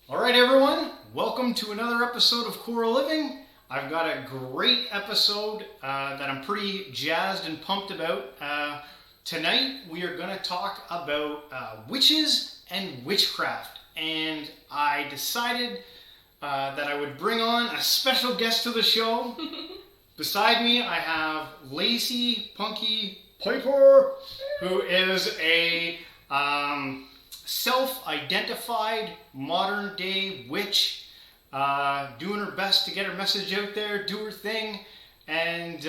All right, everyone, welcome to another episode of Core Living. I've got a great episode that I'm pretty jazzed and pumped about. Tonight, we are going to talk about witches and witchcraft. And I decided that I would bring on a special guest to the show. Beside me, I have Lacey Punky Piper, who is a self-identified modern-day witch, doing her best to get her message out there, do her thing, and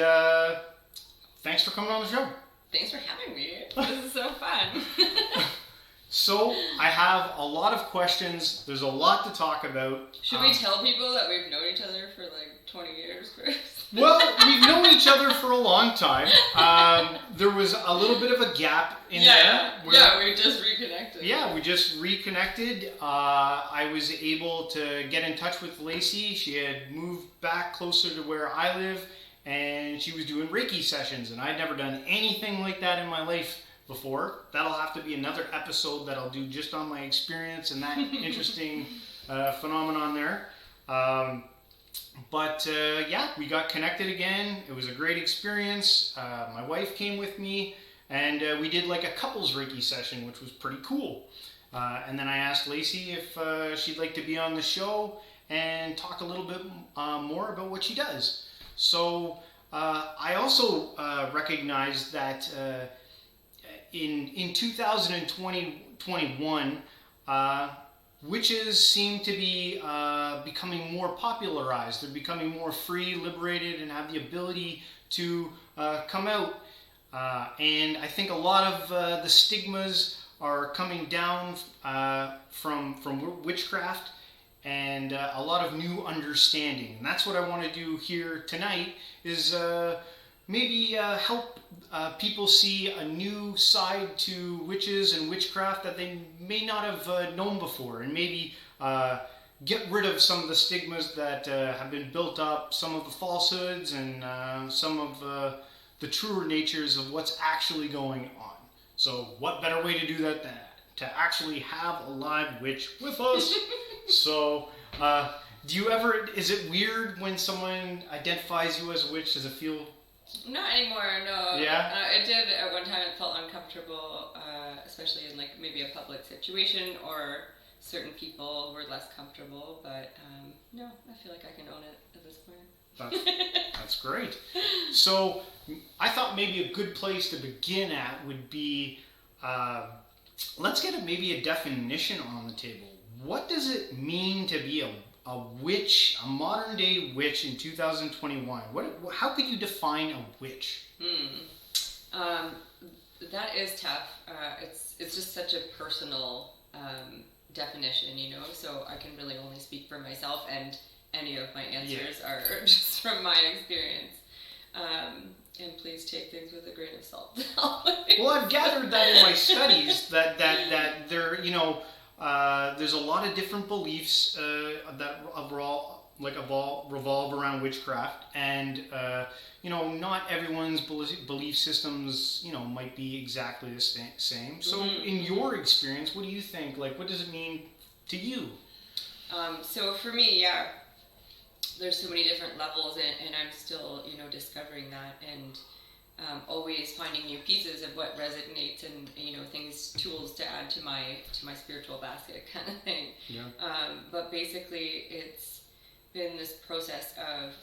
thanks for coming on the show. Thanks for having me. This is so fun. So, I have a lot of questions. There's a lot to talk about. Should we tell people that we've known each other for like 20 years, Chris? Well, we've known each other for a long time. There was a little bit of a gap in there. Yeah, we just reconnected. Yeah, we just reconnected. I was able to get in touch with Lacey. She had moved back closer to where I live, and she was doing Reiki sessions, and I'd never done anything like that in my life before. That'll have to be another episode that I'll do just on my experience and that interesting phenomenon there. But we got connected again. It was a great experience. My wife came with me, and we did like a couples Reiki session, which was pretty cool. And then I asked Lacey if she'd like to be on the show and talk a little bit more about what she does. So I also recognized that in 2021, witches seem to be becoming more popularized. They're becoming more free, liberated, and have the ability to come out. And I think a lot of the stigmas are coming down from witchcraft, and a lot of new understanding. And that's what I want to do here tonight, is maybe help people see a new side to witches and witchcraft that they may not have known before, and maybe get rid of some of the stigmas that have been built up, some of the falsehoods, and some of the truer natures of what's actually going on. So what better way to do that than to actually have a live witch with us? So is it weird when someone identifies you as a witch? Does it feel... Not anymore, no. Yeah? It did at one time. It felt uncomfortable, especially in like maybe a public situation, or certain people were less comfortable, but no, I feel like I can own it at this point. That's great. So I thought maybe a good place to begin at would be, let's get maybe a definition on the table. What does it mean to be a witch, a modern day witch in 2021? How could you define a witch? That is tough. It's just such a personal definition, so I can really only speak for myself, and any of my answers are just from my experience. And please take things with a grain of salt. Well, I've gathered that in my studies that there, there's a lot of different beliefs that revolve around witchcraft, and not everyone's belief systems might be exactly the same. So in your experience, what do you think? Like, what does it mean to you? So for me, there's so many different levels, and I'm still discovering that, and always finding new pieces of what resonates, and tools to add to my spiritual basket kind of thing. Yeah. But basically, it's been this process of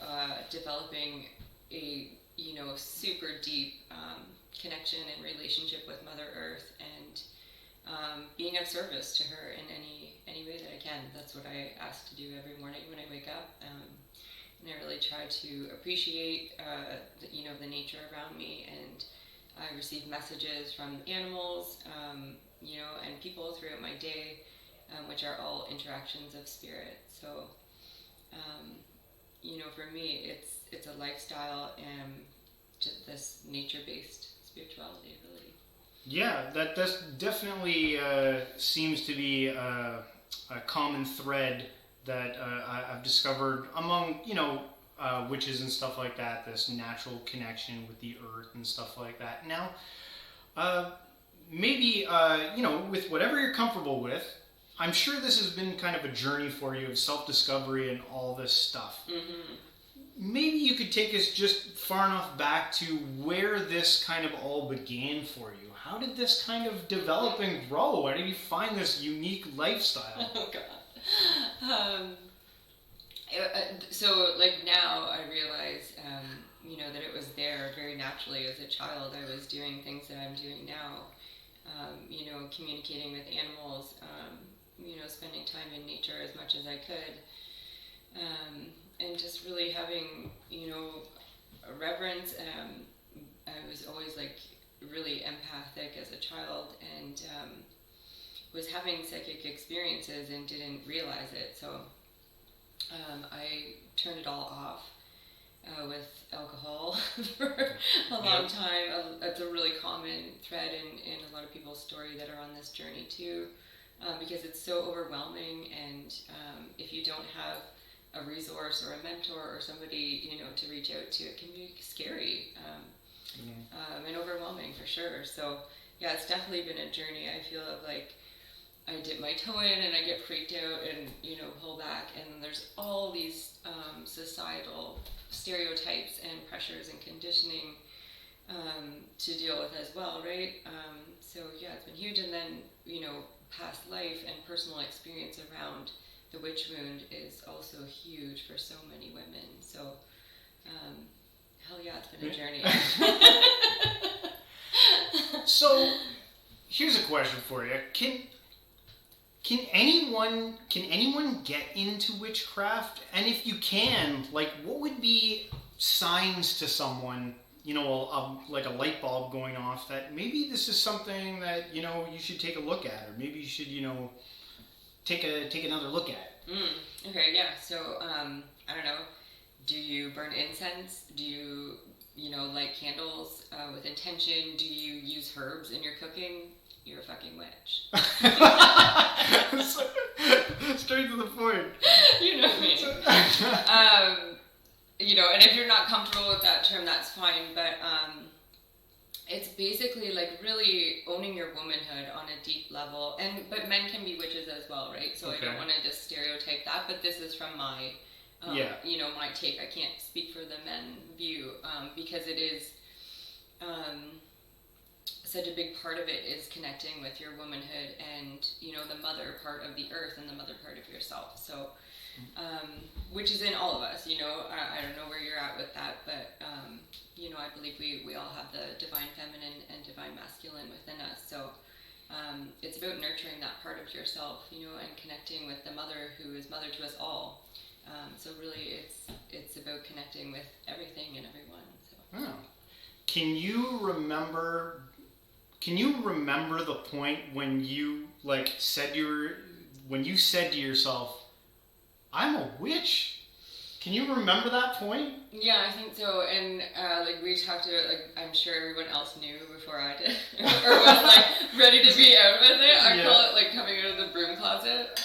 developing a super deep connection and relationship with Mother Earth, and being of service to her in any way that I can. That's what I ask to do every morning when I wake up. And I really try to appreciate, the nature around me, and I receive messages from animals, and people throughout my day, which are all interactions of spirit. So, for me, it's a lifestyle and just this nature-based spirituality ability. Yeah, that definitely seems to be a common thread that I've discovered among, witches and stuff like that, this natural connection with the earth and stuff like that. Now, maybe, with whatever you're comfortable with, I'm sure this has been kind of a journey for you of self-discovery and all this stuff. Mm-hmm. Maybe you could take us just far enough back to where this kind of all began for you. How did this kind of develop and grow? How did you find this unique lifestyle? Oh God. So like now I realize, that it was there very naturally as a child. I was doing things that I'm doing now. Communicating with animals. Spending time in nature as much as I could. And just really having, a reverence. I was always like really empathic as a child, and was having psychic experiences and didn't realize it. So I turned it all off with alcohol for a long time. It's a really common thread in a lot of people's story that are on this journey too, because it's so overwhelming, and if you don't have a resource or a mentor or somebody to reach out to, it can be scary and overwhelming for sure. So yeah, it's definitely been a journey. I feel like I dip my toe in and I get freaked out and pull back, and then there's all these societal stereotypes and pressures and conditioning to deal with as well, right? So yeah, it's been huge. And then past life and personal experience around the witch wound is also huge for so many women. So, hell yeah, it's been a journey. So, here's a question for you. Can anyone get into witchcraft? And if you can, like, what would be signs to someone, like a light bulb going off that maybe this is something that you should take a look at, or maybe you should take another look at? Okay, yeah. So, I don't know. Do you burn incense? Do you, light candles with intention? Do you use herbs in your cooking? You're a fucking witch. Straight to the point. You know what I mean? And if you're not comfortable with that term, that's fine. But it's basically like really owning your womanhood on a deep level, but men can be witches as well, right? So okay. I don't want to just stereotype that, but this is from my my take. I can't speak for the men view because it is such a big part of it is connecting with your womanhood and the mother part of the earth and the mother part of yourself. So which is in all of us. I don't know where you're at with that, but I believe we all have the divine feminine and divine masculine within us. So it's about nurturing that part of yourself, and connecting with the mother who is mother to us all. So really, it's about connecting with everything and everyone. So. Oh. Can you remember the point when you said to yourself, "I'm a witch"? Can you remember that point? Yeah, I think so. And we talked about I'm sure everyone else knew before I did, or was ready to be out with it. I call it coming out of the broom closet.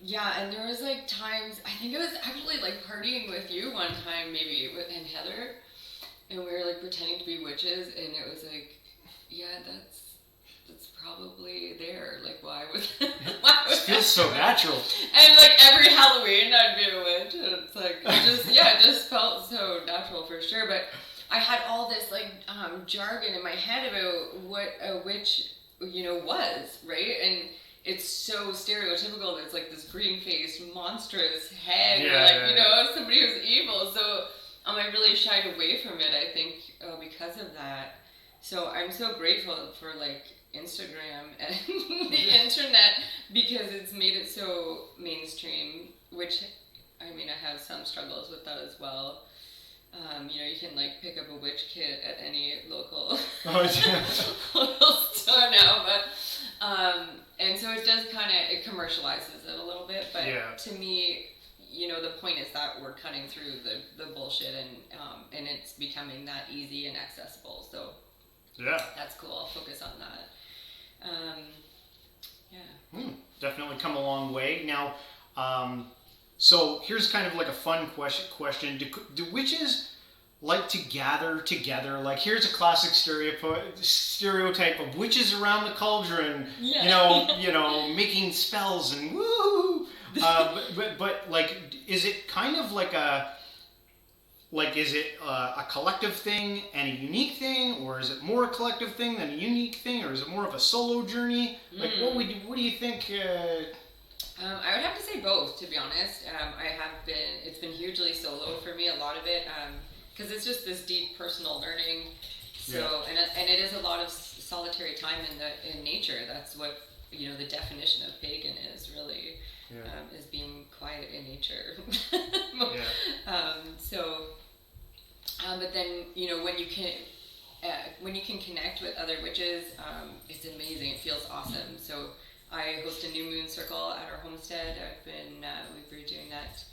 Yeah, and there was times, I think it was actually partying with you one time maybe and Heather, and we were pretending to be witches, and it was that's probably there. Why was it feels so natural. And every Halloween I'd be a witch, and it's it just felt so natural for sure. But I had all this jargon in my head about what a witch was, right? And it's so stereotypical. There's this green-faced monstrous head, somebody who's evil. So I really shied away from it, I think, because of that. So I'm so grateful for Instagram and the internet, because it's made it so mainstream, which I have some struggles with that as well. You can pick up a witch kit at any local local store now, but and so it does it commercializes it a little bit, but to me, the point is that we're cutting through the bullshit, and it's becoming that easy and accessible. So that's cool. I'll focus on that. Definitely come a long way. Now, so here's kind of a fun question. Do witches like to gather together. Like, here's a classic stereotype of witches around the cauldron, making spells and woo. But like, is it kind of like is it a collective thing and a unique thing, or is it more a collective thing than a unique thing, or is it more of a solo journey? Like, what do you think? I would have to say both, to be honest. It's been hugely solo for me, a lot of it, because it's just this deep personal learning. So, and it is a lot of solitary time in nature. That's what, the definition of pagan is really, is being quiet in nature. But then, when you can connect with other witches, it's amazing. It feels awesome. So I host a new moon circle at our homestead. We've been doing that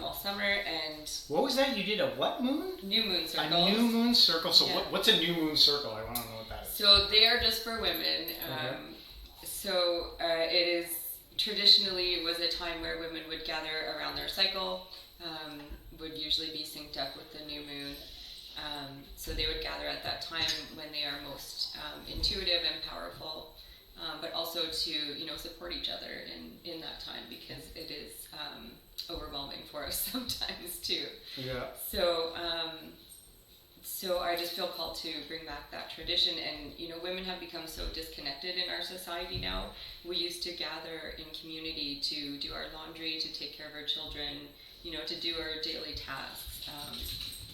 all summer. And what was that? You did a what moon? New moon circle. A new moon circle. So what's a new moon circle? I want to know what that is. So they are just for women. It is traditionally was a time where women would gather around their cycle. Would usually be synced up with the new moon. So they would gather at that time when they are most intuitive and powerful. But also to support each other in that time, because it is overwhelming for us sometimes too. Yeah. So I just feel called to bring back that tradition, and women have become so disconnected in our society now. We used to gather in community to do our laundry, to take care of our children, to do our daily tasks.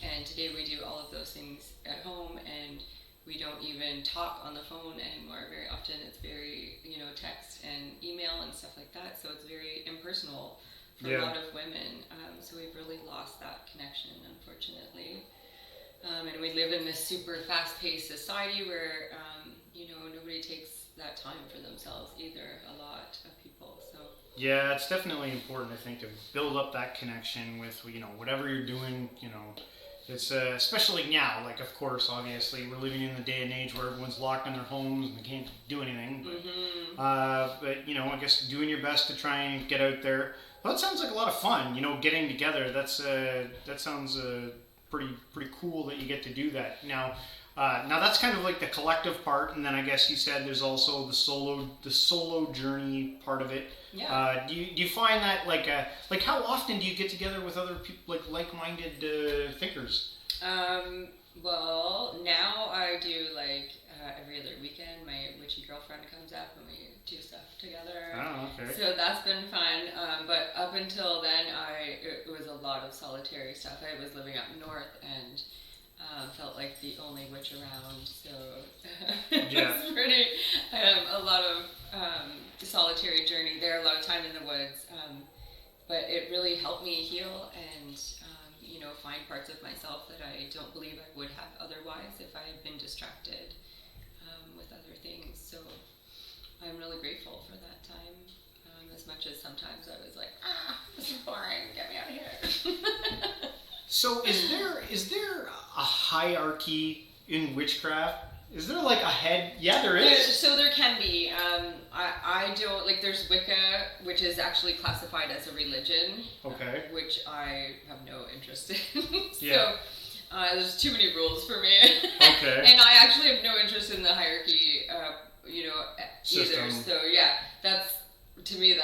And today we do all of those things at home, and we don't even talk on the phone anymore. Very often it's very, text and email and stuff like that. So it's very impersonal for a lot of women. So we've really lost that connection, unfortunately. And we live in this super fast-paced society where, nobody takes that time for themselves either, a lot of people. So yeah, it's definitely important, I think, to build up that connection with, whatever you're doing, It's especially now, like, of course, obviously, we're living in the day and age where everyone's locked in their homes and they can't do anything. But, I guess doing your best to try and get out there. Well, that sounds like a lot of fun, getting together. That sounds pretty cool that you get to do that. Now that's kind of like the collective part, and then I guess you said there's also the solo journey part of it. Yeah. Do you find that like how often do you get together with other people, like-minded thinkers? Well, now I do every other weekend. My witchy girlfriend comes up and we do stuff together. Oh, okay. So that's been fun. But up until then, it was a lot of solitary stuff. I was living up north and felt like the only witch around. So it was pretty a lot of solitary journey there, a lot of time in the woods, but it really helped me heal and find parts of myself that I don't believe I would have otherwise if I had been distracted with other things. So I'm really grateful for that time, as much as sometimes I was like, this is boring, get me out of here. So is there a hierarchy in witchcraft? Is there like a head? Yeah, there is. So there can be. I don't, there's Wicca, which is actually classified as a religion. Okay. Which I have no interest in. Yeah. So there's too many rules for me. Okay. And I actually have no interest in the hierarchy, System. either. So yeah, to me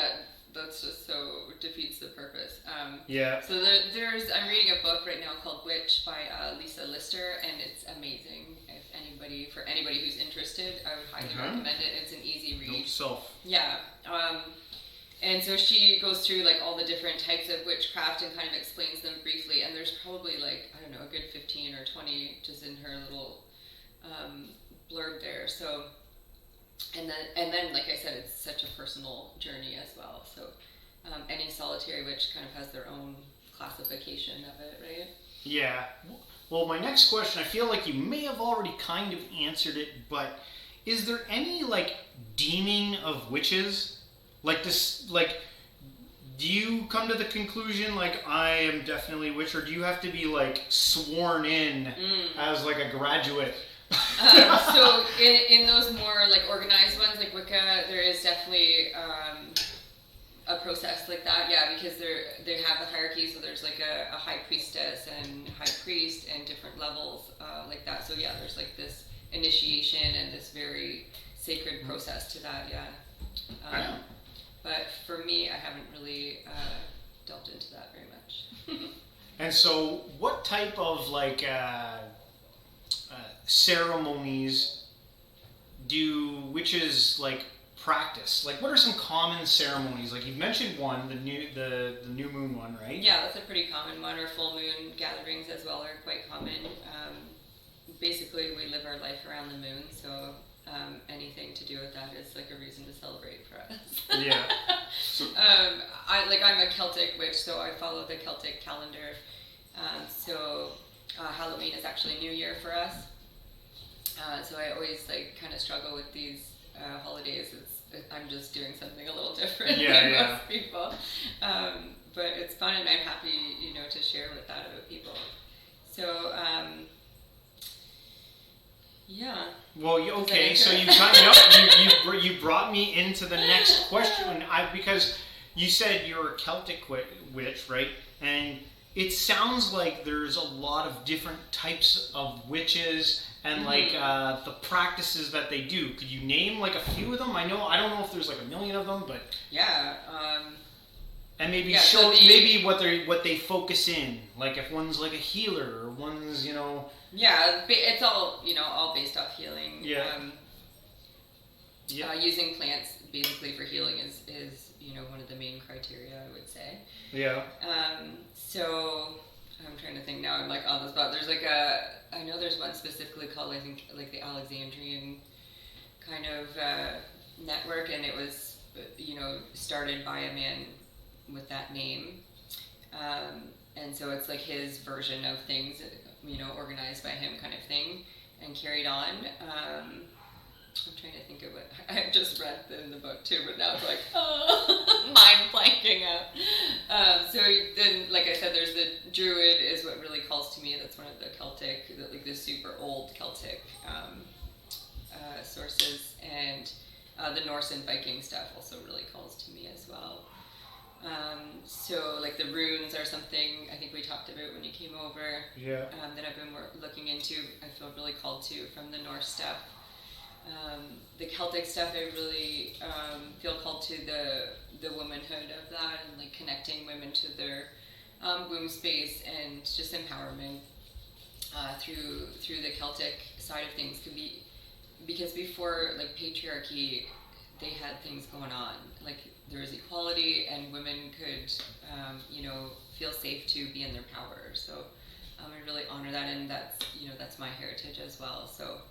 that's just so defeats the purpose. Yeah. So I'm reading a book right now called Witch by Lisa Lister, and it's amazing. For anybody who's interested, I would highly recommend it. It's an easy read. Note self. Yeah. And so she goes through all the different types of witchcraft and kind of explains them briefly. And there's probably a good 15 or 20 just in her little blurb there. So, and then like I said, it's such a personal journey as well. So any solitary witch kind of has their own classification of it, right? Yeah. Well, my next question, I feel like you may have already kind of answered it, but is there any deeming of witches? Do you come to the conclusion I am definitely a witch, or do you have to be sworn in as a graduate? So in those more organized ones like Wicca, there is definitely a process like that, yeah, because they have the hierarchy, so there's like a high priestess and high priest and different levels like that. So yeah, there's like this initiation and this very sacred process to that, yeah. But for me, I haven't really delved into that very much. And so, what type of like ceremonies do witches like practice? Like, what are some common ceremonies? Like, you've mentioned one, the new moon one, right? Yeah, that's a pretty common one. Or full moon gatherings as well are quite common. Basically, we live our life around the moon, so anything to do with that is like a reason to celebrate for us. Yeah. I'm a Celtic witch, so I follow the Celtic calendar. So Halloween is actually New Year for us. So I always like kind of struggle with these holidays. I'm just doing something a little different than most people. But it's fun, and I'm happy, to share with that with people. So, yeah. Well, okay. So you brought me into the next question. Because you said you're a Celtic witch, right? And it sounds like there's a lot of different types of witches and like the practices that they do. Could you name like a few of them? I don't know if there's like a million of them, but yeah. And maybe maybe what they focus in, like if one's like a healer or one's Yeah, it's all based off healing. Yeah. Using plants basically for healing is one of the main criteria, I would say. Yeah. So I'm trying to think now. I'm like on the spot. There's I know there's one specifically called, I think, like the Alexandrian kind of network, and it was started by a man with that name, and so it's like his version of things, organized by him kind of thing, and carried on. I'm trying to think of what I've just read in the book too, but now it's like, mind blanking out. So then, like I said, there's the Druid is what really calls to me. That's one of the Celtic, like the super old Celtic sources, and the Norse and Viking stuff also really calls to me as well. So like the runes are something I think we talked about when you came over. Yeah. That I've been looking into. I feel really called to from the Norse stuff. The Celtic stuff, I really feel called to the womanhood of that, and like connecting women to their womb space and just empowerment through the Celtic side of things. Could be because before like patriarchy, they had things going on, like there was equality and women could feel safe to be in their power. So I really honor that, and that's my heritage as well. So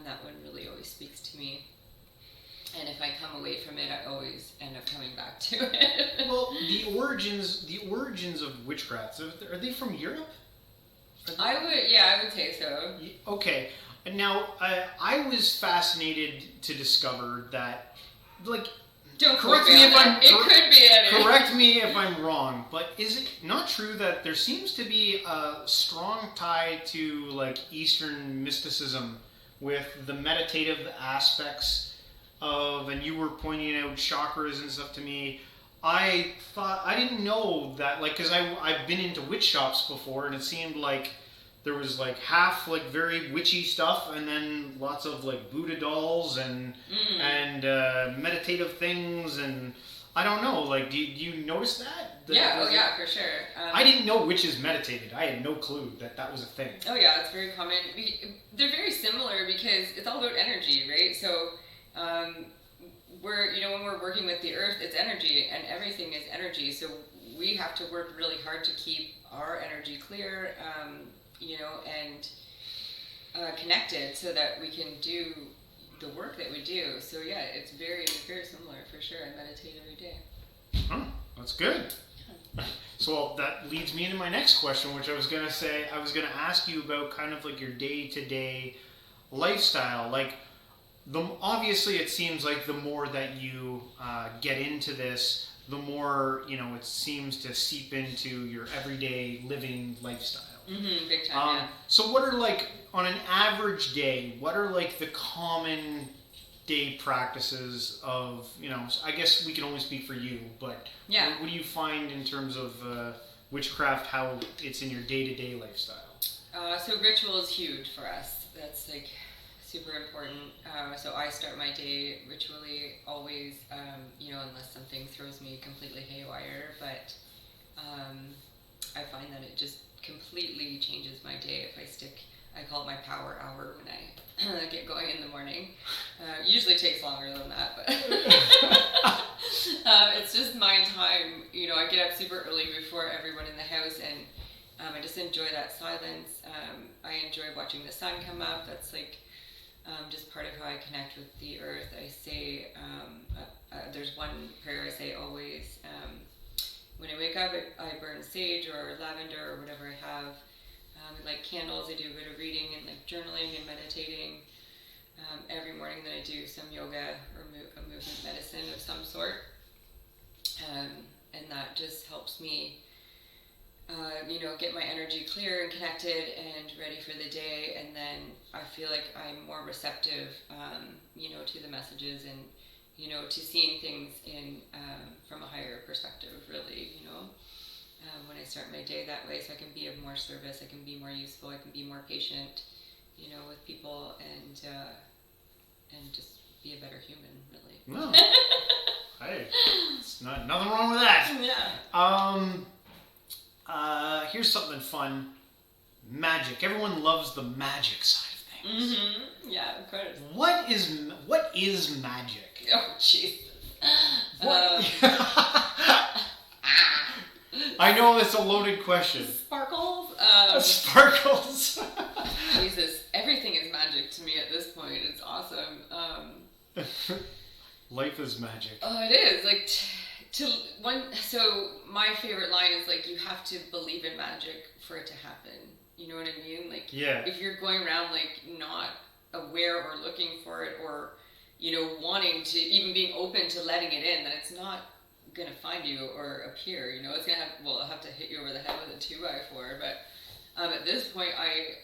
that one really always speaks to me. And if I come away from it, I always end up coming back to it. Well, the origins of witchcraft, are they from Europe? I would say so. Okay. Now, I was fascinated to discover that, like, correct me if I'm wrong, but is it not true that there seems to be a strong tie to like Eastern mysticism with the meditative aspects of, and you were pointing out chakras and stuff to me. I didn't know that, like, because I've been into witch shops before, and it seemed like there was like half like very witchy stuff, and then lots of like Buddha dolls and meditative things, and I don't know. Like, do you notice that? Yeah, for sure. I didn't know witches meditated. I had no clue that was a thing. Oh yeah, it's very common. They're very similar because it's all about energy, right? So when we're working with the earth, it's energy, and everything is energy. So we have to work really hard to keep our energy clear, and connected, so that we can do the work that we do. So yeah, it's very, very similar for sure. I meditate every day. Oh, that's good. So that leads me into my next question, which I was going to ask you about kind of like your day-to-day lifestyle. Like, obviously it seems like the more that you get into this, the more, it seems to seep into your everyday living lifestyle. Mm-hmm, big time, yeah. So what are, like, on an average day, what are like the common day practices of, I guess we can only speak for you, but what do you find in terms of witchcraft, how it's in your day-to-day lifestyle? So ritual is huge for us. That's like super important. So I start my day ritually always, unless something throws me completely haywire, but I find that it just completely changes my day if I call it my power hour when I get going in the morning. Usually takes longer than that, but it's just my time. I get up super early before everyone in the house, and I just enjoy that silence. I enjoy watching the sun come up. That's like just part of how I connect with the earth. I say, there's one prayer I say always. When I wake up, I burn sage or lavender or whatever I have. I light candles. I do a bit of reading and like journaling and meditating. Every morning then I do some yoga or a movement medicine of some sort. And that just helps me get my energy clear and connected and ready for the day. And then I feel like I'm more receptive, to the messages and, to seeing things in from a higher perspective, really, when I start my day that way, so I can be of more service, I can be more useful, I can be more patient, with people and just be a better human, really. No. Hey, it's nothing wrong with that. Yeah. Here's something fun. Magic. Everyone loves the magic side of things. Mm-hmm. Yeah, of course. What is magic? Oh, jeez. I know it's a loaded question. Sparkles? Sparkles. Jesus, everything is magic to me at this point. It's awesome. Life is magic. Oh, it is. Like, so my favorite line is like, you have to believe in magic for it to happen. You know what I mean? Like, if you're going around like not aware or looking for it or, wanting to, even being open to letting it in, then it's not going to find you or appear. It's going to I'll have to hit you over the head with a 2x4. But at this point, I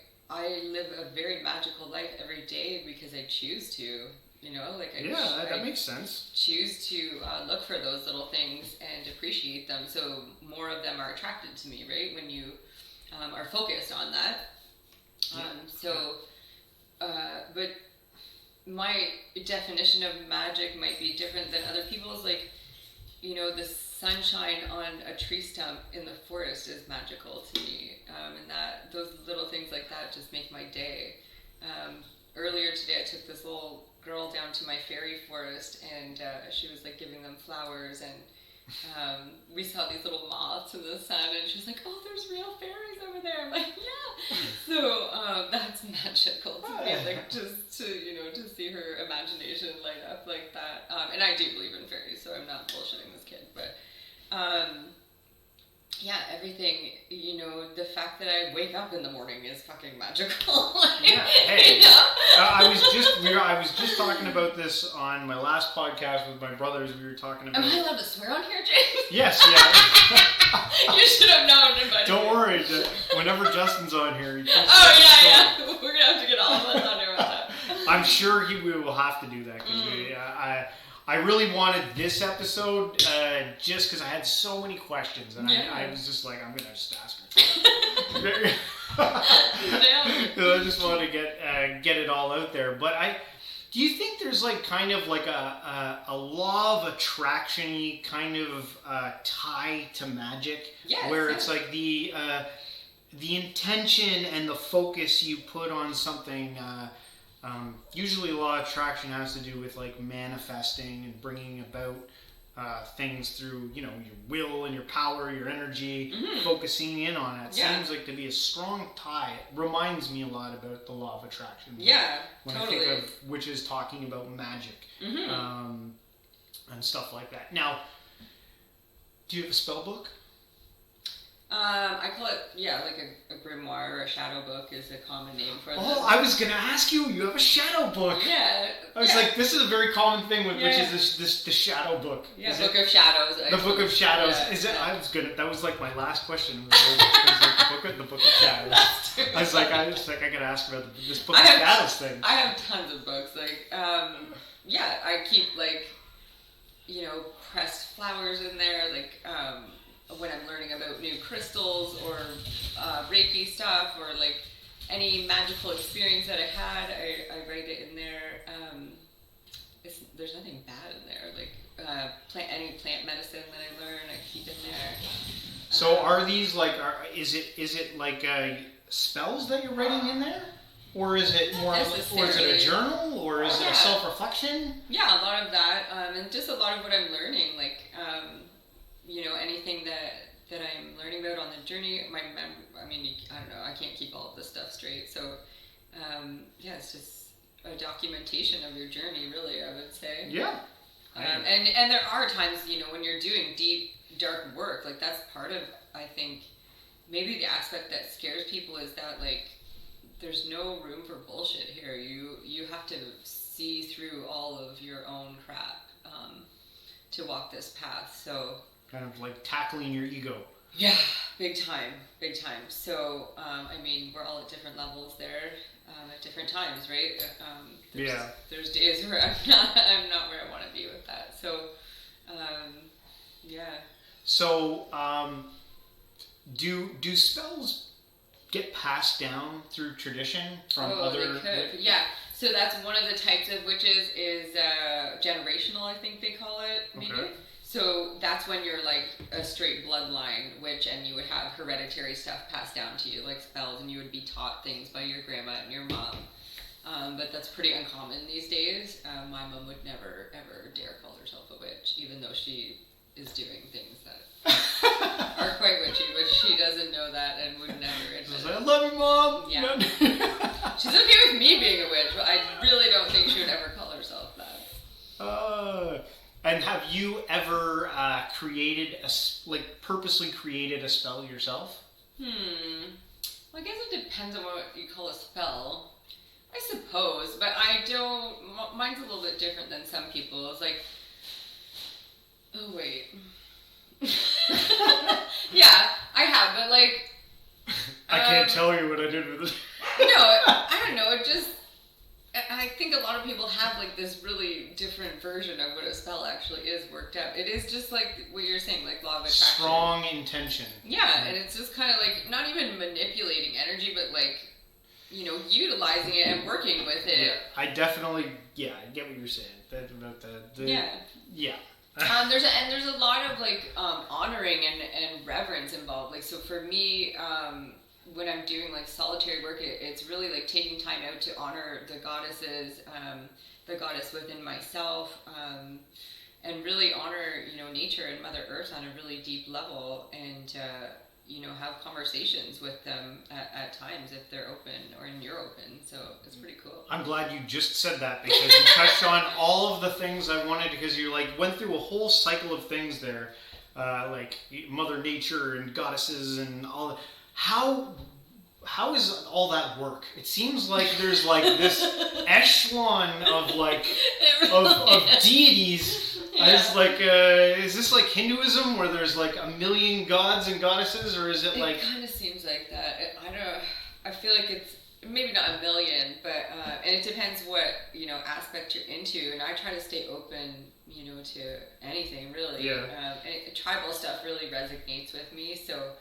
live a very magical life every day because I choose to. That makes sense. Choose to look for those little things and appreciate them, so more of them are attracted to me, right? When you are focused on that. But my definition of magic might be different than other people's. Like, the sunshine on a tree stump in the forest is magical to me, and that those little things like that just make my day. Earlier today, I took this little girl down to my fairy forest, and she was like giving them flowers, and we saw these little moths in the sun, and she was like, "Oh, there's real fairies over there." I'm like, "Yeah." So that's magical to me, like just to to see her imagination light up like that. And I do believe in fairies, so I'm not bullshitting this kid, but everything, the fact that I wake up in the morning is fucking magical. Hey. I was just talking about this on my last podcast with my brothers. We were talking about... Am I allowed to swear on here, James? Yes, yeah. You should have known. Don't worry. Whenever Justin's on here... Yeah. We're going to have to get all of us on here with that. I'm sure we will have to do that, because I really wanted this episode just because I had so many questions, and I was just like, I'm going to just ask her. I just want to get it all out there. But do you think there's like kind of like a law of attraction-y kind of tie to magic? Yes, where it's like the intention and the focus you put on something... usually a law of attraction has to do with like manifesting and bringing about things through, your will and your power, your energy, focusing in on it. Seems like to be a strong tie. It reminds me a lot about the law of attraction. Yeah, when totally. I think of witches talking about magic and stuff like that. Now, do you have a spell book? I call it, like a grimoire or a shadow book is a common name for them. Oh, I was going to ask you have a shadow book. Yeah. I was like, this is a very common thing with witches, the shadow book. Yeah, Book of Shadows. Actually. The Book of Shadows. Yeah, is it? I was good at, that was like my last question. The Book of Shadows. I was like, I got to ask about this Book of Shadows thing. I have tons of books. Like, yeah, I keep like, pressed flowers in there, like when I'm learning about new crystals or Reiki stuff or like any magical experience that I had, I write it in there. There's nothing bad in there, like any plant medicine that I learn, I keep in there. So are these like, is it like spells that you're writing in there? Or is it more, or is it a journal, or is it a self-reflection? Yeah, a lot of that, and just a lot of what I'm learning, like, anything that I'm learning about on the journey. I don't know, I can't keep all of this stuff straight, so, it's just a documentation of your journey, really, I would say. Yeah. And there are times, when you're doing deep, dark work, like, that's part of, I think, maybe the aspect that scares people is that, like, there's no room for bullshit here. You have to see through all of your own crap to walk this path. So kind of like tackling your ego. Yeah, big time. So we're all at different levels there at different times, right? There's days where I'm not where I want to be with that. So yeah. So do spells get passed down through tradition from other? They could. Yeah. So that's one of the types of witches is generational, I think they call it, maybe. Okay. So that's when you're like a straight bloodline witch and you would have hereditary stuff passed down to you, like spells, and you would be taught things by your grandma and your mom. But that's pretty uncommon these days. My mom would never, ever dare call herself a witch, even though she is doing things that are quite witchy, but she doesn't know that and would never admit it. I love you, Mom! Yeah. She's okay with me being a witch, but I really don't think she would ever call herself that. And have you ever purposely created a spell yourself? Well, I guess it depends on what you call a spell. I suppose, but I don't... Mine's a little bit different than some people. It's like... Oh, wait... Yeah, I have, but like... I can't tell you what I did with it. No, I don't know, it just... I think a lot of people have like this really different version of what a spell actually is worked out. It is just like what you're saying, like law of attraction. Strong intention. Yeah, and it's just kind of like, not even manipulating energy, but like, utilizing it and working with it. Yeah, I definitely, I get what you're saying. Yeah. There's a lot of like honoring and reverence involved. Like, so for me, when I'm doing like solitary work, it's really like taking time out to honor the goddesses, the goddess within myself, and really honor nature and Mother Earth on a really deep level, and have conversations with them at times if they're open or when you're open. So it's pretty cool. I'm glad you just said that, because you touched on all of the things I wanted, because you like went through a whole cycle of things there, like Mother Nature and goddesses and all that. How is all that work? It seems like there's like this echelon of like of deities. Yeah. It's like, is this like Hinduism where there's like a million gods and goddesses, or is it like? It kind of seems like that. I feel like it's maybe not a million, but and it depends what aspect you're into. And I try to stay open, to anything really. Yeah. And tribal stuff really resonates with me, so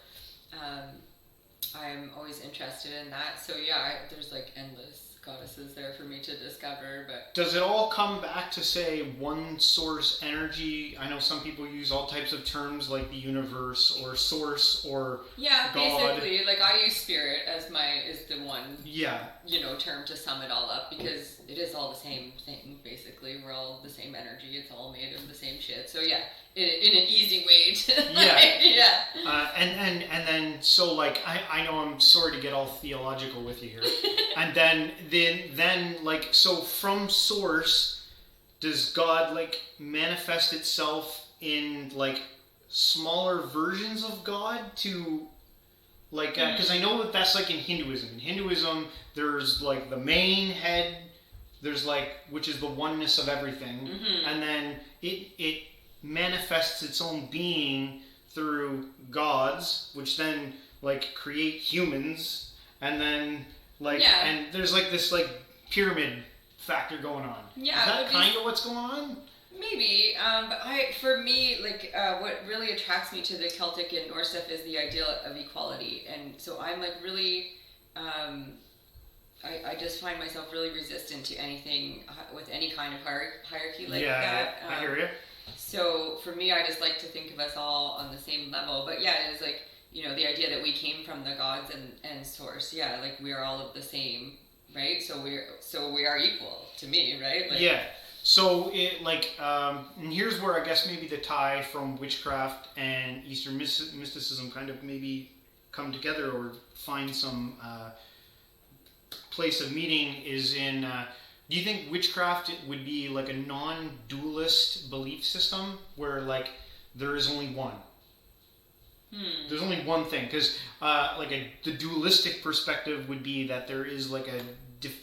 I'm always interested in that. So yeah, there's like endless goddesses there for me to discover. But does it all come back to say one source energy? I know some people use all types of terms like the universe or source or God. Basically, like I use spirit as the one term to sum it all up, because it is all the same thing basically. We're all the same energy. It's all made of the same shit. So yeah, in an easy way to and then so like I know I'm sorry to get all theological with you here. And then like, so from source, does God like manifest itself in like smaller versions of God to like, because I know that that's like in Hinduism. In Hinduism, there's like the main head, there's like, which is the oneness of everything, and then it manifests its own being through gods, which then like create humans, and then like, and there's like this like pyramid factor going on. Yeah, is that kind of what's going on? Maybe, but for me, like, what really attracts me to the Celtic and Norse stuff is the idea of equality, and so I'm like really, I just find myself really resistant to anything with any kind of hierarchy like that. I hear you. So for me, I just like to think of us all on the same level, but yeah, it is like, you know, the idea that we came from the gods and source, yeah, like we are all of the same, right? So we are equal to me, right? Like, yeah. So it like, and here's where I guess maybe the tie from witchcraft and Eastern mysticism kind of maybe come together or find some place of meeting is in. Do you think witchcraft would be like a non-dualist belief system where like there is only one? There's only one thing, because the dualistic perspective would be that there is like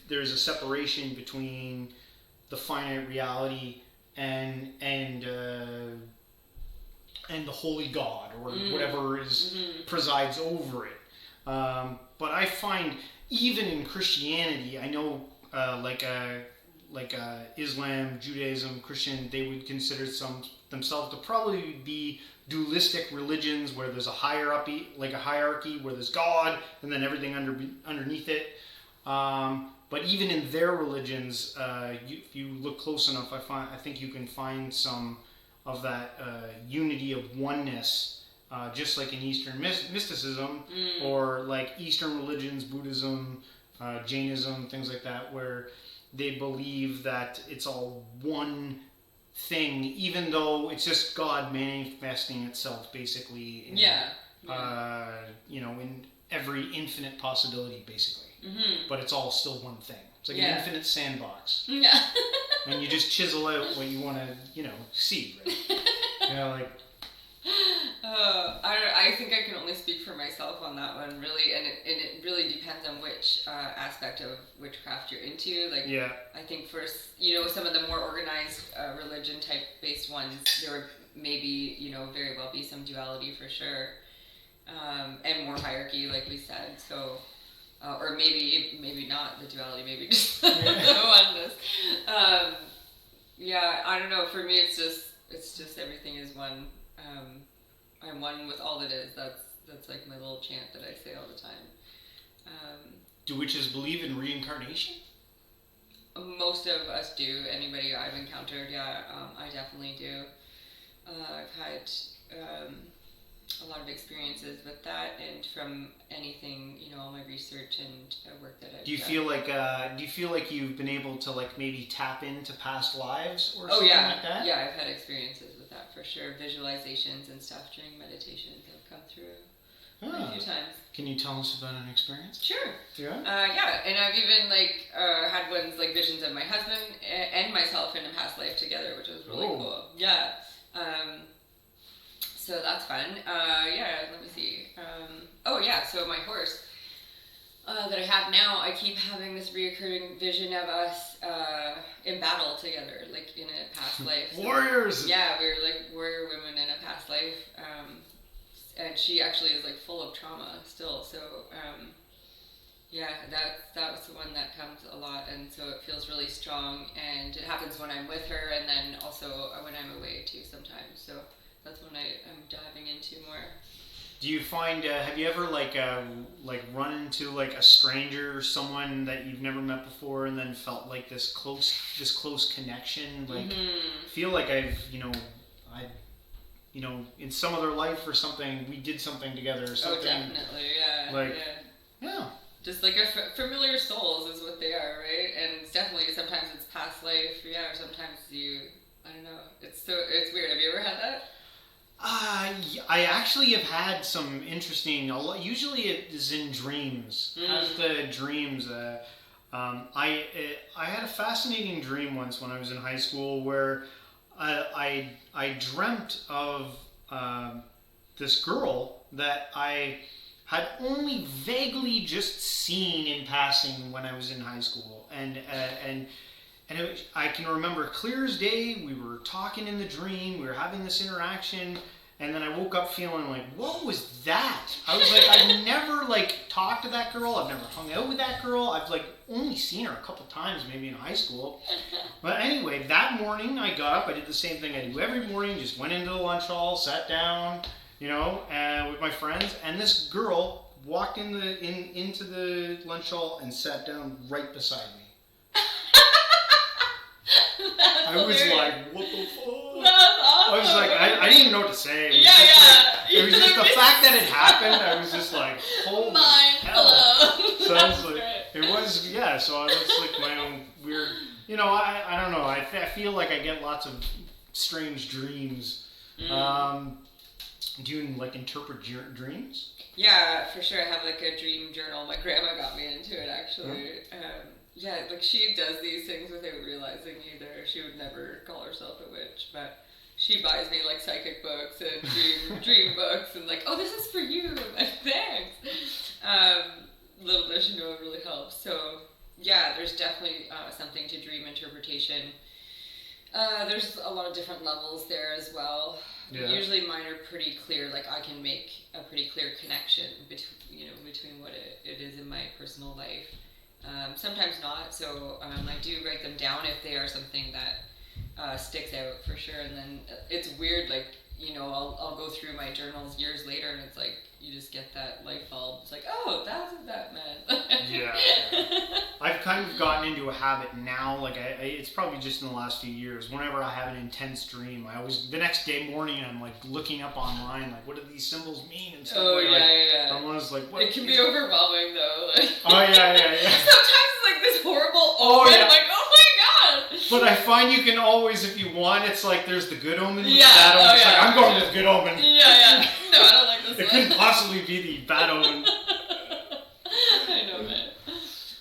there's a separation between the finite reality and the holy God or whatever presides over it. But I find even in Christianity, I know Islam, Judaism, Christian, they would consider themselves to probably be dualistic religions where there's a hierarchy where there's God and then everything underneath it. But even in their religions, if you look close enough, I think you can find some of that unity of oneness, just like in Eastern mysticism or like Eastern religions, Buddhism, Jainism, things like that, where they believe that it's all one thing, even though it's just God manifesting itself, basically. In every infinite possibility, basically. But it's all still one thing. It's like an infinite sandbox. Yeah. And you just chisel out what you want to, see, right? I think I can only speak for myself on that one, really, and it really depends on which aspect of witchcraft you're into. Like, I think for some of the more organized religion type based ones, there would maybe very well be some duality for sure, and more hierarchy, like we said. So, or maybe not the duality, maybe just the oneness. I don't know. For me, it's just everything is one. I'm one with all that is. That's like my little chant that I say all the time. Do witches believe in reincarnation? Most of us do. Anybody I've encountered, I definitely do. I've had a lot of experiences with that, and from anything, all my research and work that I've done. Do you feel like you've been able to like maybe tap into past lives or something like that? Yeah, I've had experiences with that for sure. Visualizations and stuff during meditations have come through a few times. Can you tell us about an experience? Sure. Yeah. And I've even had ones like visions of my husband and myself in a past life together, which was really cool. Yeah. So that's fun. Let me see. So my horse that I have now, I keep having this reoccurring vision of us in battle together, like in a past life. So, warriors! Yeah, we were like warrior women in a past life. And she actually is like full of trauma still. So, that was the one that comes a lot. And so it feels really strong. And it happens when I'm with her and then also when I'm away too sometimes. So that's when I'm diving into more. Do you find, have you ever run into like a stranger or someone that you've never met before and then felt like this close connection? Like, feel like I've, in some other life or something, we did something together or something. Oh, definitely, yeah. Just like familiar souls is what they are, right? And definitely sometimes it's past life, or sometimes I don't know. It's weird. Have you ever had that? I actually have had some interesting. Usually it is in dreams. As the dreams, I had a fascinating dream once when I was in high school where I dreamt of this girl that I had only vaguely just seen in passing when I was in high school, and I can remember clear as day. We were talking in the dream. We were having this interaction, And then I woke up feeling like, what was that? I was like, I've never like talked to that girl. I've never hung out with that girl. I've like only seen her a couple times, maybe in high school. But anyway, that morning I got up. I did the same thing I do every morning. Just went into the lunch hall, sat down, with my friends. And this girl walked into the lunch hall and sat down right beside me. I was like, what the fuck? That's awesome. I was like, I didn't even know what to say. It was just the fact that it happened. I was just like, holy hell. So I was like, so that's like my own weird, I don't know. I feel like I get lots of strange dreams. Do you like interpret dreams? Yeah, for sure. I have like a dream journal. My grandma got me into it actually. Like she does these things without realizing either. She would never call herself a witch, but she buys me like psychic books and dream books and like, oh, this is for you. Like, thanks. Little does she know it really helps. So yeah, there's definitely something to dream interpretation. There's a lot of different levels there as well. Yeah. Usually mine are pretty clear. Like I can make a pretty clear connection between what it is in my personal life. Sometimes not. So I do write them down if they are something that sticks out for sure. And then it's weird. Like I'll go through my journals years later, and it's like you just get that light bulb. It's like, oh, that's what that meant. Yeah. I've kind of gotten into a habit now. Like it's probably just in the last few years. Whenever I have an intense dream, the next day morning, I'm like looking up online, like what do these symbols mean and stuff. Yeah. I'm always like, what? It can be overwhelming though. Like, yeah. Sometimes it's like this horrible omen. Yeah. I'm like, oh my god. But I find you can always, if you want, it's like there's the good omen, yeah. bad omen. It's like, I'm going with good omen. Yeah. No, I don't like this. It couldn't possibly be the bad omen. I know, man.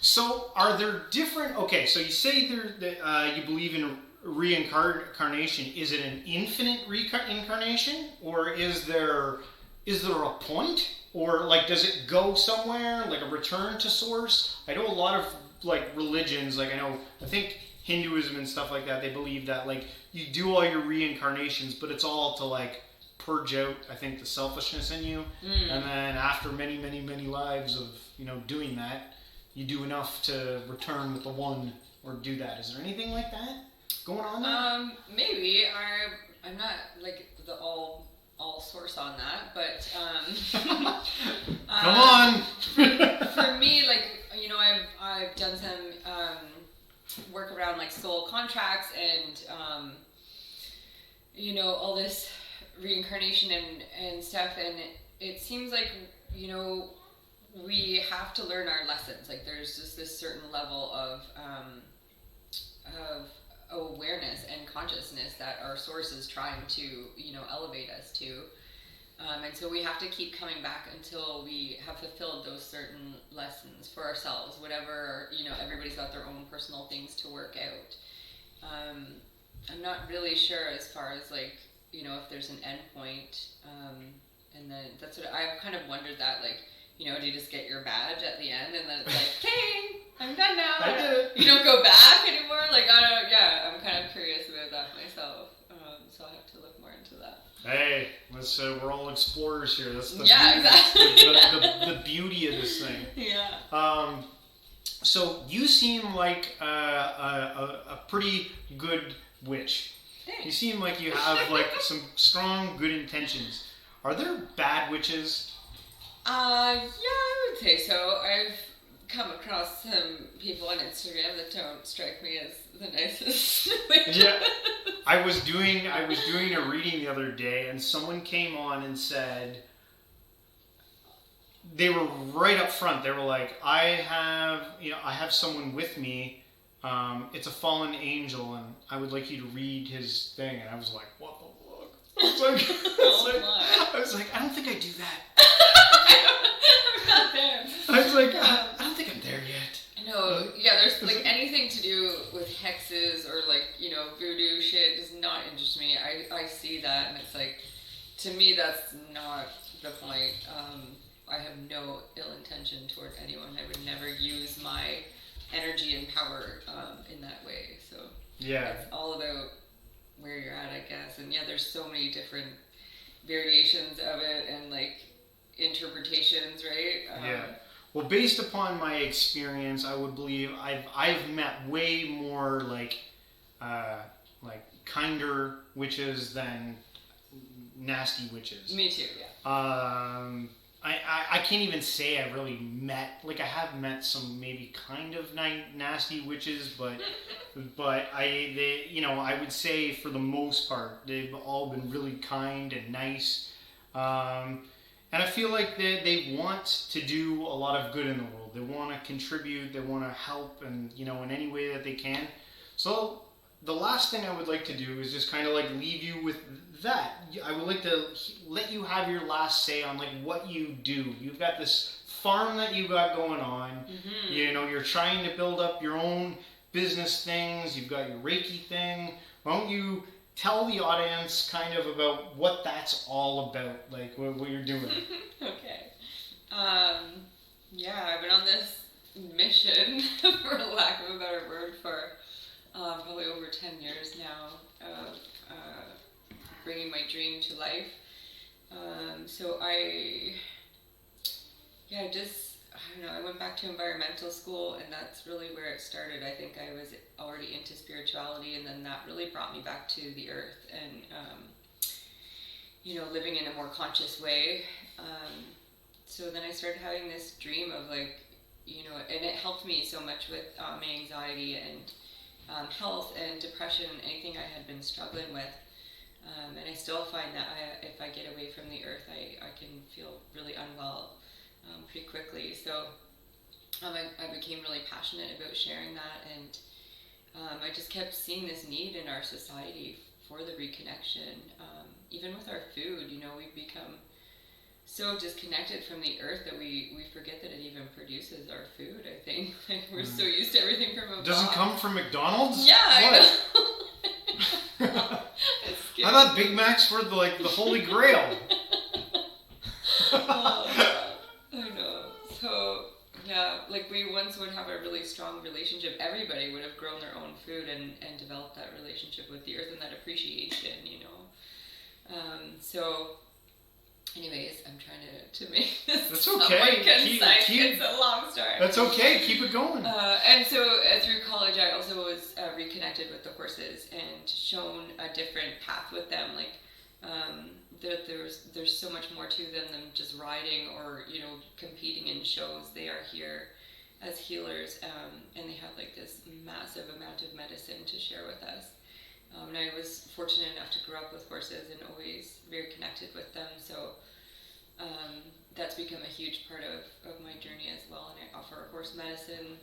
So, are there different? Okay, so you say you believe in reincarnation. Is it an infinite reincarnation, or is there a point, or like does it go somewhere, like a return to source? I know a lot of like religions, like I think Hinduism and stuff like that. They believe that like you do all your reincarnations, but it's all to like purge out, I think, the selfishness in you, and then after many, many, many lives of doing that, you do enough to return with the one or do that. Is there anything like that going on there? Maybe I'm not like the all source on that, but come on. For me, like I've done some work around like soul contracts and all this reincarnation and stuff, and it seems like we have to learn our lessons. Like there's just this certain level of awareness and consciousness that our source is trying to elevate us to, and so we have to keep coming back until we have fulfilled those certain lessons for ourselves, whatever everybody's got their own personal things to work out. I'm not really sure as far as like if there's an end point, and then that's what I've kind of wondered that, like, do you just get your badge at the end and then it's like, okay, I'm done now. I did it. You don't go back anymore? Like, I'm kind of curious about that myself, so I have to look more into that. Hey, we're all explorers here. That's the exactly. the beauty of this thing. Yeah. So you seem like a pretty good witch. Thanks. You seem like you have like some strong, good intentions. Are there bad witches? Yeah, I would say so. I've come across some people on Instagram that don't strike me as the nicest. Yeah, I was doing a reading the other day, and someone came on and said they were right up front. They were like, I have someone with me. It's a fallen angel, and I would like you to read his thing. And I was like, what the fuck? I was like, I don't think I do that. I'm not there. I was like, I don't think I'm there yet. No, yeah, there's like anything to do with hexes or like, voodoo shit does not interest me. I see that and it's like, to me, that's not the point. I have no ill intention toward anyone. I would never use my energy and power in that way. So yeah, it's all about where you're at, I guess. And yeah, there's so many different variations of it and like interpretations, right? Yeah. Well, based upon my experience, I would believe I've met way more like kinder witches than nasty witches. Me too. Yeah. I can't even say I really met, like I have met some maybe kind of nasty witches, but I would say for the most part they've all been really kind and nice, and I feel like they want to do a lot of good in the world. They want to contribute, they want to help, and in any way that they can. So the last thing I would like to do is just kind of like leave you with that. I would like to let you have your last say on like what you do. You've got this farm that you got going on. Mm-hmm. You're trying to build up your own business things. You've got your Reiki thing. Why don't you tell the audience kind of about what that's all about, like what you're doing? Okay. Yeah, I've been on this mission, for lack of a better word, for probably over 10 years now of bringing my dream to life. So I went back to environmental school, and that's really where it started. I think I was already into spirituality, and then that really brought me back to the earth and, living in a more conscious way. So then I started having this dream of and it helped me so much with my anxiety and health and depression, anything I had been struggling with. And I still find that if I get away from the earth, I can feel really unwell pretty quickly. So I became really passionate about sharing that, and I just kept seeing this need in our society for the reconnection. Even with our food, we've become so disconnected from the earth that we forget that it even produces our food, I think. Like, we're so used to everything from above. Doesn't come from McDonald's? Yeah, what? I know. I thought Big Macs were the Holy Grail. I know. So, yeah, we once would have a really strong relationship. Everybody would have grown their own food and developed that relationship with the earth and that appreciation, So, anyways, I'm trying to make this That's okay. concise. It's a long story. That's okay. Keep it going. And so through college, I also was reconnected with the horses and shown a different path with them. There's so much more to them than just riding or competing in shows. They are here as healers, and they have this massive amount of medicine to share with us. And I was fortunate enough to grow up with horses and always very connected with them. So that's become a huge part of my journey as well. And I offer horse medicine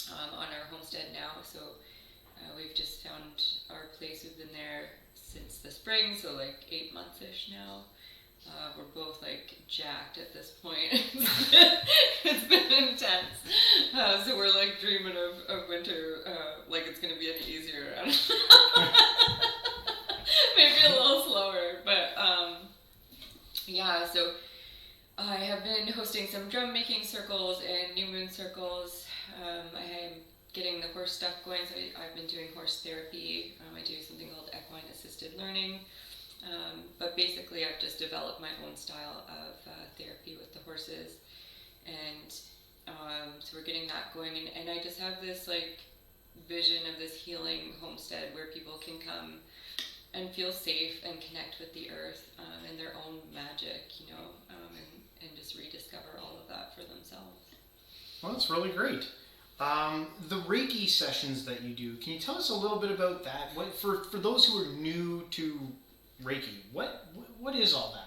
on our homestead now. So we've just found our place. We've been there since the spring, so 8 months-ish now. We're both jacked at this point. It's been intense. So we're dreaming of winter, it's going to be any easier. Maybe a little slower, but yeah, so I have been hosting some drum making circles and new moon circles. I am getting the horse stuff going, so I've been doing horse therapy. I do something called equine assisted learning. But basically I've just developed my own style of therapy with the horses, and so we're getting that going, and I just have this vision of this healing homestead where people can come and feel safe and connect with the earth and their own magic, and just rediscover all of that for themselves. Well, that's really great. The Reiki sessions that you do, can you tell us a little bit about that? What, for those who are new to Reiki, what is all that?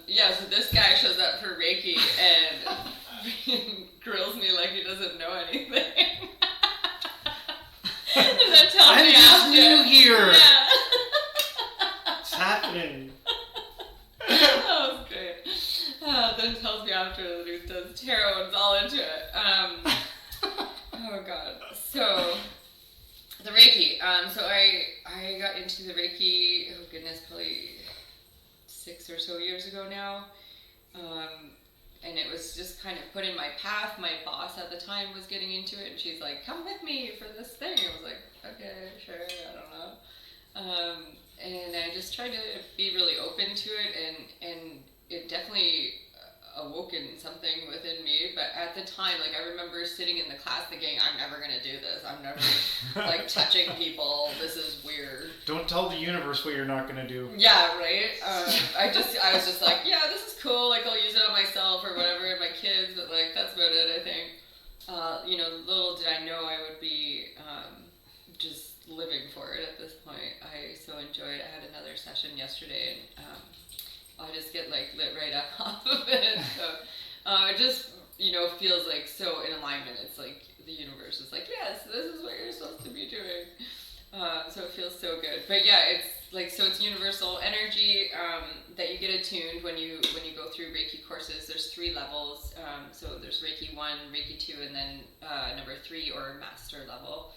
Yeah, so this guy shows up for Reiki and grills me like he doesn't know anything. And then tells me I'm new here. Yeah. What's happening? That was great. Then tells me after that he does tarot and it's all into it. Oh god. So the Reiki. So I got into the Reiki, oh goodness, probably 6 or so years ago now. And it was just kind of put in my path. My boss at the time was getting into it, and she's like, come with me for this thing. I was like, okay, sure, I don't know. tried to be really open to it, and it definitely awoken something within me. But at the time, like, I remember sitting in the class thinking, I'm never gonna do this. I'm never like touching people. This is weird. Don't tell the universe what you're not gonna do. Yeah, right. I was just like, yeah, this is cool. Like, I'll use it on myself or whatever, and my kids. But like, that's about it, I think. Little did I know I would be just living for it at this point. I so enjoyed. I had another session yesterday, and I just get like lit right up off of it. So it just feels like so in alignment. It's like the universe is like, yes, this is what you're supposed to be doing. So it feels so good. But yeah, it's like, so it's universal energy that you get attuned when you go through Reiki courses. There's 3 levels. So there's Reiki 1, Reiki 2, and then number 3 or master level,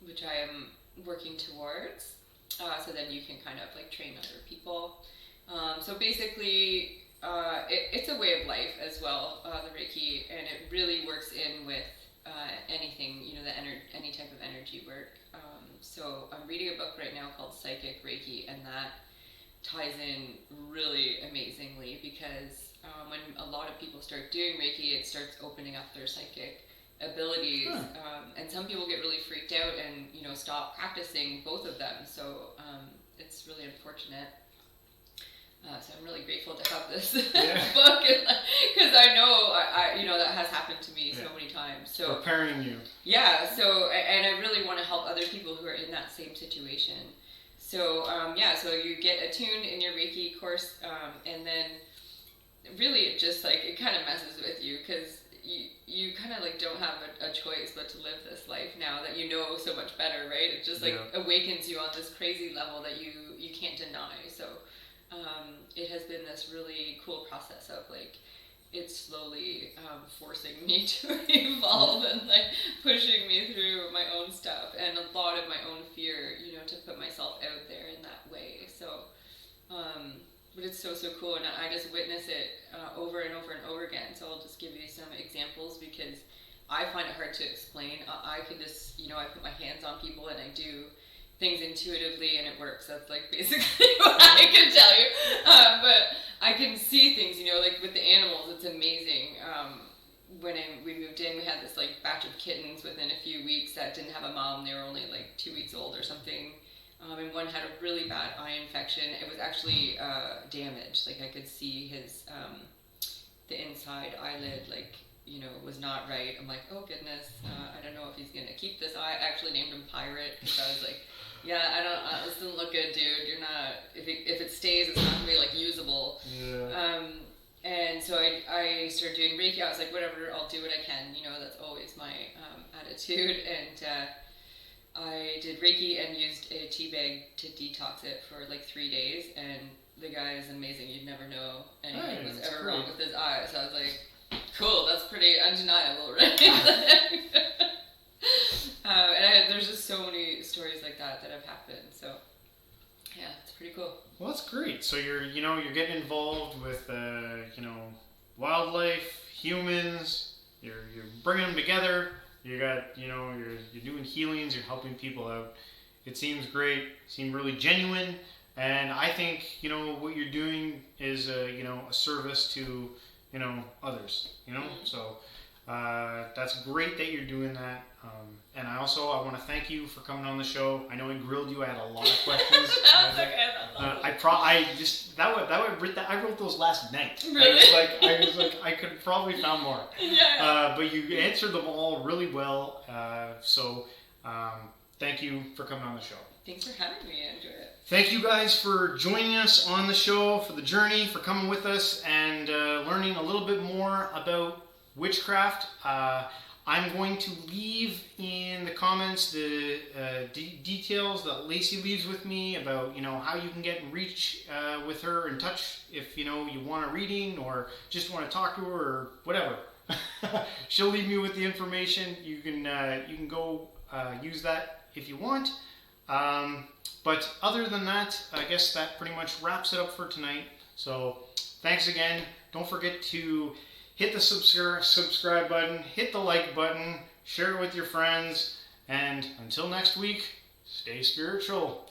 which I am working towards. So then you can kind of like train other people. So basically, it's a way of life as well, the Reiki, and it really works in with anything, any type of energy work. So I'm reading a book right now called Psychic Reiki, and that ties in really amazingly because when a lot of people start doing Reiki, it starts opening up their psychic abilities, and some people get really freaked out and stop practicing both of them. So it's really unfortunate. So I'm really grateful to have this book, because I know I that has happened to me so many times. So preparing you. Yeah. So and I really want to help other people who are in that same situation. So so you get attuned in your Reiki course, and then really it just like it kind of messes with you because you kind of like don't have a choice but to live this life now that you know so much better, right? It just like awakens you on this crazy level that you can't deny. So. It has been this really cool process of like it's slowly forcing me to evolve and like pushing me through my own stuff and a lot of my own fear, to put myself out there in that way. So, but it's so cool, and I just witness it over and over and over again. So I'll just give you some examples because I find it hard to explain. I can just, I put my hands on people and I do things intuitively and it works. That's like basically what I can tell you. But I can see things, like with the animals, it's amazing. When we moved in, we had this like batch of kittens within a few weeks that didn't have a mom. They were only like 2 weeks old or something. And one had a really bad eye infection. It was actually damaged. Like I could see his, the inside eyelid, like, was not right. I'm like, oh goodness, I don't know if he's gonna keep this eye. I actually named him Pirate because I was like, yeah, this doesn't look good, dude. You're not, if it stays, it's not gonna be like usable. Yeah. And so I started doing Reiki. I was like, whatever, I'll do what I can. That's always my attitude. And I did Reiki and used a tea bag to detox it for like 3 days. And the guy is amazing. You'd never know anything was ever wrong with his eye. So I was like, cool, that's pretty undeniable, right? And there's just so many stories like that have happened. So yeah, it's pretty cool. Well, that's great. So you're getting involved with wildlife, humans. You're bringing them together. You got you're doing healings. You're helping people out. It seems great. Seems really genuine. And I think what you're doing is a service to others. So. That's great that you're doing that, and I want to thank you for coming on the show. I know I grilled you. I had a lot of questions. That's okay. I wrote those last night. Really? I could probably found more. Yeah. But you answered them all really well. So thank you for coming on the show. Thanks for having me. I enjoyed it. Thank you guys for joining us on the show, for the journey, for coming with us and learning a little bit more about witchcraft. I'm going to leave in the comments the details that Lacey leaves with me about how you can get in reach with her, in touch if you want a reading or just want to talk to her or whatever. She'll leave me with the information. You can go use that if you want. But other than that, I guess that pretty much wraps it up for tonight. So thanks again. Don't forget to hit the subscribe button, hit the like button, share it with your friends, and until next week, stay spiritual.